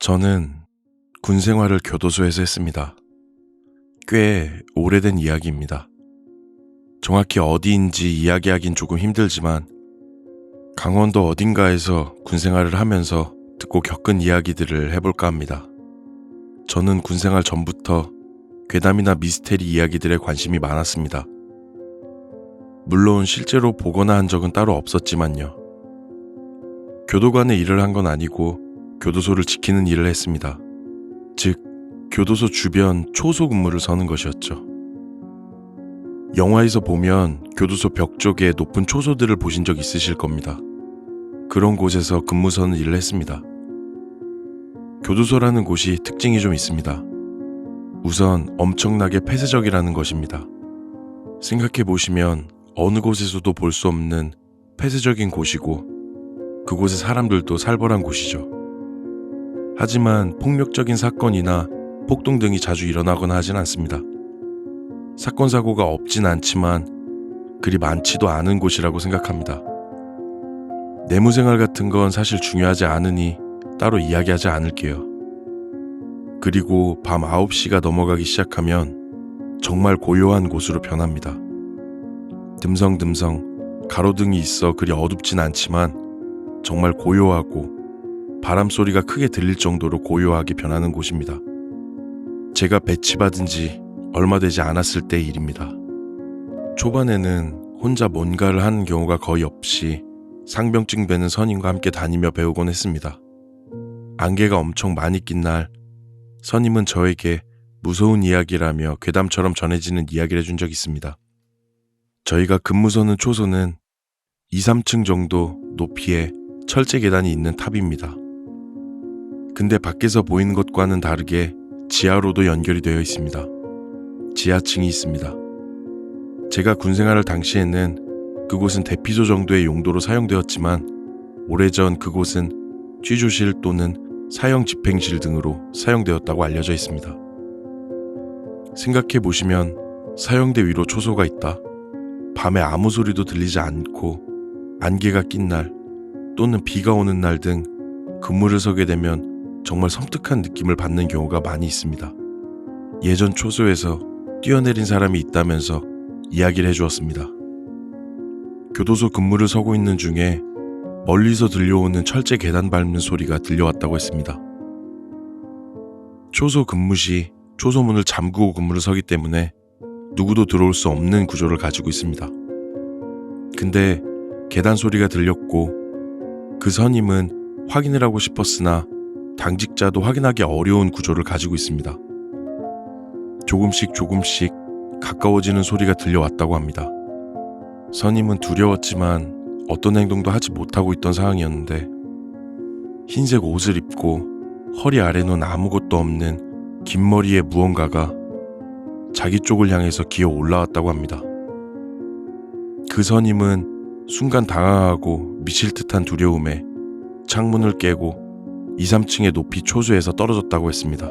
저는 군 생활을 교도소에서 했습니다. 꽤 오래된 이야기입니다. 정확히 어디인지 이야기하긴 조금 힘들지만 강원도 어딘가에서 군 생활을 하면서 듣고 겪은 이야기들을 해볼까 합니다. 저는 군 생활 전부터 괴담이나 미스테리 이야기들에 관심이 많았습니다. 물론 실제로 보거나 한 적은 따로 없었지만요. 교도관의 일을 한 건 아니고 교도소를 지키는 일을 했습니다. 즉, 교도소 주변 초소 근무를 서는 것이었죠. 영화에서 보면 교도소 벽 쪽에 높은 초소들을 보신 적 있으실 겁니다. 그런 곳에서 근무 서는 일을 했습니다. 교도소라는 곳이 특징이 좀 있습니다. 우선 엄청나게 폐쇄적이라는 것입니다. 생각해보시면 어느 곳에서도 볼 수 없는 폐쇄적인 곳이고 그곳의 사람들도 살벌한 곳이죠. 하지만 폭력적인 사건이나 폭동 등이 자주 일어나거나 하진 않습니다. 사건 사고가 없진 않지만 그리 많지도 않은 곳이라고 생각합니다. 내무생활 같은 건 사실 중요하지 않으니 따로 이야기하지 않을게요. 그리고 밤 9시가 넘어가기 시작하면 정말 고요한 곳으로 변합니다. 듬성듬성 가로등이 있어 그리 어둡진 않지만 정말 고요하고 바람 소리가 크게 들릴 정도로 고요하게 변하는 곳입니다. 제가 배치받은 지 얼마 되지 않았을 때의 일입니다. 초반에는 혼자 뭔가를 하는 경우가 거의 없이 상병증 배는 선임과 함께 다니며 배우곤 했습니다. 안개가 엄청 많이 낀 날 선임은 저에게 무서운 이야기라며 괴담처럼 전해지는 이야기를 해준 적이 있습니다. 저희가 근무서는 초소는 2, 3층 정도 높이의 철제 계단이 있는 탑입니다. 근데 밖에서 보이는 것과는 다르게 지하로도 연결이 되어 있습니다. 지하층이 있습니다. 제가 군생활을 당시에는 그곳은 대피소 정도의 용도로 사용되었지만 오래전 그곳은 취조실 또는 사형 집행실 등으로 사용되었다고 알려져 있습니다. 생각해보시면 사형대 위로 초소가 있다. 밤에 아무 소리도 들리지 않고 안개가 낀 날 또는 비가 오는 날 등 근무를 서게 되면 정말 섬뜩한 느낌을 받는 경우가 많이 있습니다. 예전 초소에서 뛰어내린 사람이 있다면서 이야기를 해주었습니다. 교도소 근무를 서고 있는 중에 멀리서 들려오는 철제 계단 밟는 소리가 들려왔다고 했습니다. 초소 근무 시 초소문을 잠그고 근무를 서기 때문에 누구도 들어올 수 없는 구조를 가지고 있습니다. 근데 계단 소리가 들렸고 그 선임은 확인을 하고 싶었으나 당직자도 확인하기 어려운 구조를 가지고 있습니다. 조금씩 가까워지는 소리가 들려왔다고 합니다. 선임은 두려웠지만 어떤 행동도 하지 못하고 있던 상황이었는데 흰색 옷을 입고 허리 아래는 아무것도 없는 긴 머리의 무언가가 자기 쪽을 향해서 기어 올라왔다고 합니다. 그 선임은 순간 당황하고 미칠 듯한 두려움에 창문을 깨고 2, 3층의 높이 초소에서 떨어졌다고 했습니다.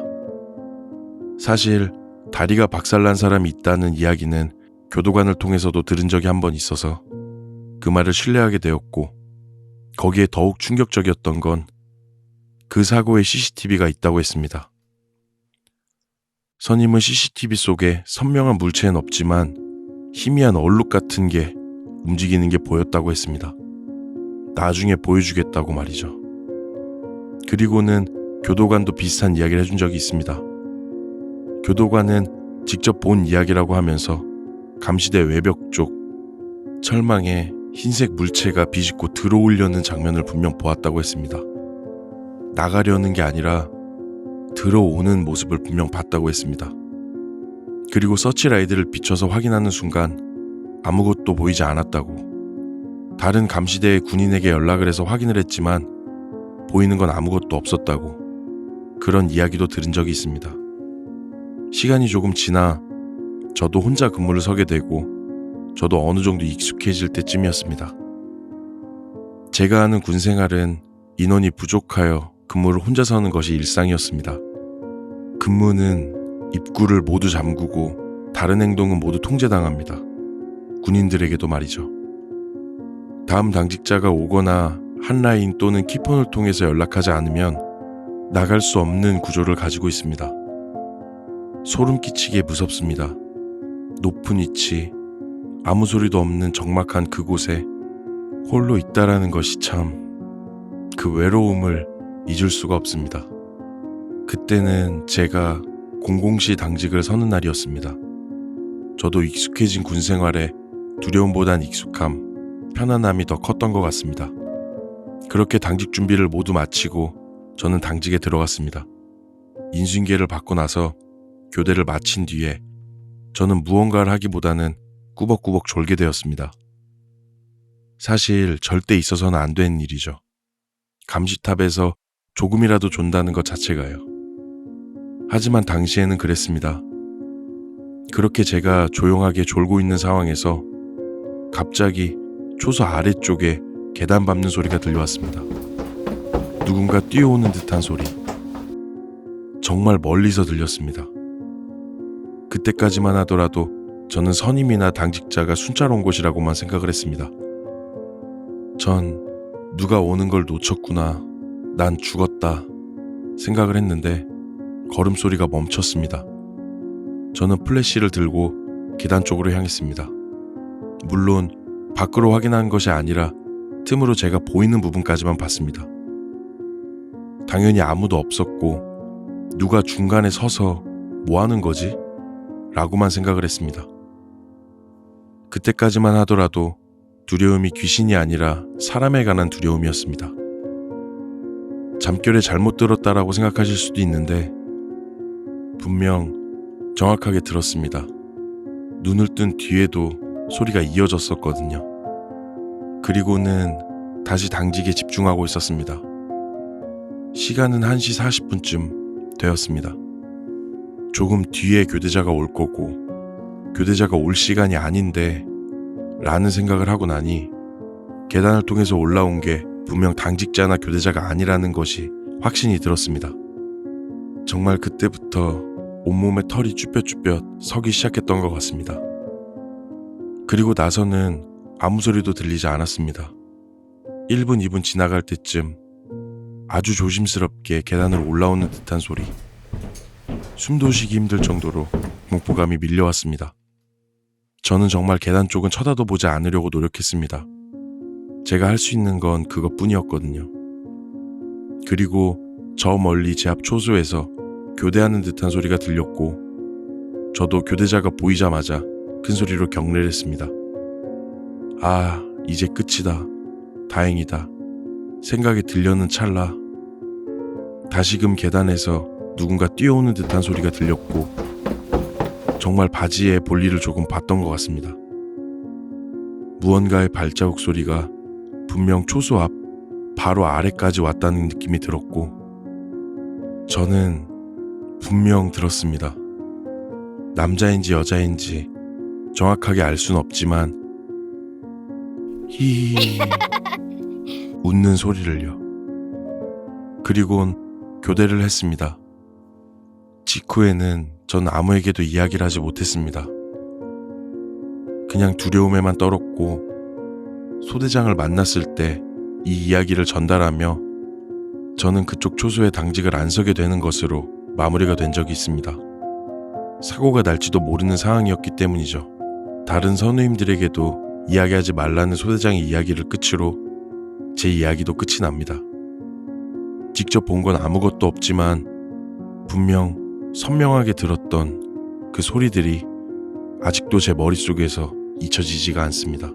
사실 다리가 박살난 사람이 있다는 이야기는 교도관을 통해서도 들은 적이 한 번 있어서 그 말을 신뢰하게 되었고 거기에 더욱 충격적이었던 건 그 사고에 CCTV가 있다고 했습니다. 선임은 CCTV 속에 선명한 물체는 없지만 희미한 얼룩 같은 게 움직이는 게 보였다고 했습니다. 나중에 보여주겠다고 말이죠. 그리고는 교도관도 비슷한 이야기를 해준 적이 있습니다. 교도관은 직접 본 이야기라고 하면서 감시대 외벽 쪽 철망에 흰색 물체가 비집고 들어오려는 장면을 분명 보았다고 했습니다. 나가려는 게 아니라 들어오는 모습을 분명 봤다고 했습니다. 그리고 서치라이트를 비춰서 확인하는 순간 아무것도 보이지 않았다고, 다른 감시대의 군인에게 연락을 해서 확인을 했지만 보이는 건 아무것도 없었다고, 그런 이야기도 들은 적이 있습니다. 시간이 조금 지나 저도 혼자 근무를 서게 되고 저도 어느 정도 익숙해질 때쯤이었습니다. 제가 하는 군 생활은 인원이 부족하여 근무를 혼자 서는 것이 일상이었습니다. 근무는 입구를 모두 잠그고 다른 행동은 모두 통제당합니다. 군인들에게도 말이죠. 다음 당직자가 오거나 한라인 또는 키폰을 통해서 연락하지 않으면 나갈 수 없는 구조를 가지고 있습니다. 소름 끼치게 무섭습니다. 높은 위치, 아무 소리도 없는 적막한 그곳에 홀로 있다라는 것이 참 그 외로움을 잊을 수가 없습니다. 그때는 제가 공공시 당직을 서는 날이었습니다. 저도 익숙해진 군 생활에 두려움보단 익숙함, 편안함이 더 컸던 것 같습니다. 그렇게 당직 준비를 모두 마치고 저는 당직에 들어갔습니다. 인수인계를 받고 나서 교대를 마친 뒤에 저는 무언가를 하기보다는 꾸벅꾸벅 졸게 되었습니다. 사실 절대 있어서는 안 되는 일이죠. 감시탑에서 조금이라도 존다는 것 자체가요. 하지만 당시에는 그랬습니다. 그렇게 제가 조용하게 졸고 있는 상황에서 갑자기 초소 아래쪽에 계단 밟는 소리가 들려왔습니다. 누군가 뛰어오는 듯한 소리. 정말 멀리서 들렸습니다. 그때까지만 하더라도 저는 선임이나 당직자가 순찰 온 곳이라고만 생각을 했습니다. 전 누가 오는 걸 놓쳤구나, 난 죽었다 생각을 했는데 걸음소리가 멈췄습니다. 저는 플래시를 들고 계단 쪽으로 향했습니다. 물론 밖으로 확인한 것이 아니라 틈으로 제가 보이는 부분까지만 봤습니다. 당연히 아무도 없었고 누가 중간에 서서 뭐 하는 거지? 라고만 생각을 했습니다. 그때까지만 하더라도 두려움이 귀신이 아니라 사람에 관한 두려움이었습니다. 잠결에 잘못 들었다라고 생각하실 수도 있는데 분명 정확하게 들었습니다. 눈을 뜬 뒤에도 소리가 이어졌었거든요. 그리고는 다시 당직에 집중하고 있었습니다. 시간은 1시 40분쯤 되었습니다. 조금 뒤에 교대자가 올 거고 교대자가 올 시간이 아닌데 라는 생각을 하고 나니 계단을 통해서 올라온 게 분명 당직자나 교대자가 아니라는 것이 확신이 들었습니다. 정말 그때부터 온몸에 털이 쭈뼛쭈뼛 서기 시작했던 것 같습니다. 그리고 나서는 아무 소리도 들리지 않았습니다. 1분, 2분 지나갈 때쯤 아주 조심스럽게 계단을 올라오는 듯한 소리. 숨도 쉬기 힘들 정도로 공포감이 밀려왔습니다. 저는 정말 계단 쪽은 쳐다도 보지 않으려고 노력했습니다. 제가 할 수 있는 건 그것뿐이었거든요. 그리고 저 멀리 제 앞 초소에서 교대하는 듯한 소리가 들렸고 저도 교대자가 보이자마자 큰 소리로 경례를 했습니다. 아, 이제 끝이다. 다행이다. 생각이 들려는 찰나 다시금 계단에서 누군가 뛰어오는 듯한 소리가 들렸고 정말 바지에 볼일을 조금 봤던 것 같습니다. 무언가의 발자국 소리가 분명 초소 앞 바로 아래까지 왔다는 느낌이 들었고 저는 분명 들었습니다. 남자인지 여자인지 정확하게 알 순 없지만 히히 웃는 소리를요. 그리곤 교대를 했습니다. 직후에는 전 아무에게도 이야기를 하지 못했습니다. 그냥 두려움에만 떨었고 소대장을 만났을 때 이 이야기를 전달하며 저는 그쪽 초소에 당직을 안 서게 되는 것으로 마무리가 된 적이 있습니다. 사고가 날지도 모르는 상황이었기 때문이죠. 다른 선우님들에게도 이야기하지 말라는 소대장의 이야기를 끝으로 제 이야기도 끝이 납니다. 직접 본 건 아무것도 없지만 분명 선명하게 들었던 그 소리들이 아직도 제 머릿속에서 잊혀지지가 않습니다.